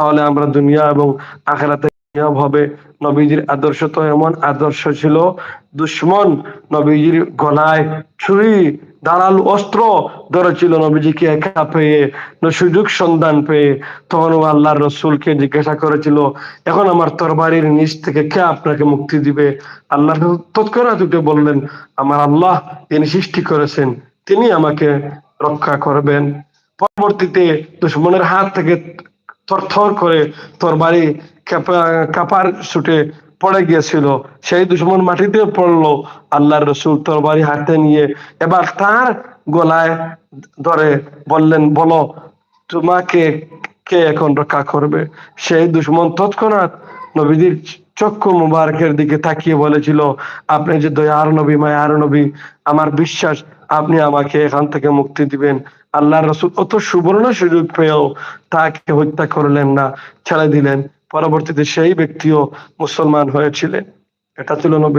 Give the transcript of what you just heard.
তাহলে আমরা দুনিয়া এবং আখিরাতে কামিয়াব হবে। নবীজির আদর্শ তো এমন আদর্শ ছিল, দুশ্মন নবীজির গলায় ছুরি ধারালো অস্ত্র ধরেছিল নবীজিকে একা পেয়ে, সুযোগ সন্ধান পেয়ে। তখন ও আল্লাহর রসুলকে জিজ্ঞাসা করেছিল, এখন আমার তরবারির নিচ থেকে কে আপনাকে মুক্তি দিবে? আল্লাহ তৎক্ষণাৎ উঠে বললেন, আমার আল্লাহ তিনি সৃষ্টি করেছেন, তিনি আমাকে রক্ষা করবেন। পরবর্তীতে দুশ্মনের হাত থেকে থরথর করে তরবারি কাপার ছুটে পড়ে গিয়েছিল, সেই দুশ্মন মাটিতে পড়লো। আল্লাহর রসুল তরবারি হাতে নিয়ে এবার তার গলায় ধরে বললেন, বলো তোমাকে কে এখন রক্ষা করবে? সেই দুশ্মন তৎক্ষণাৎ নবীজির চক্ষু মুবারকের দিকে তাকিয়ে বলেছিল, আপনি যে দয়ার নবী, মায়ার নবী, আমার বিশ্বাস আপনি আমাকে এখান থেকে মুক্তি দিবেন। আল্লাহর রসুল অত সুবর্ণ সুযোগ পেয়েও তাকে হত্যা করলেন না, ছেড়ে দিলেন। পরবর্তীতে সেই ব্যক্তিও মুসলমান হয়েছিলেন। এটা ছিল নবী।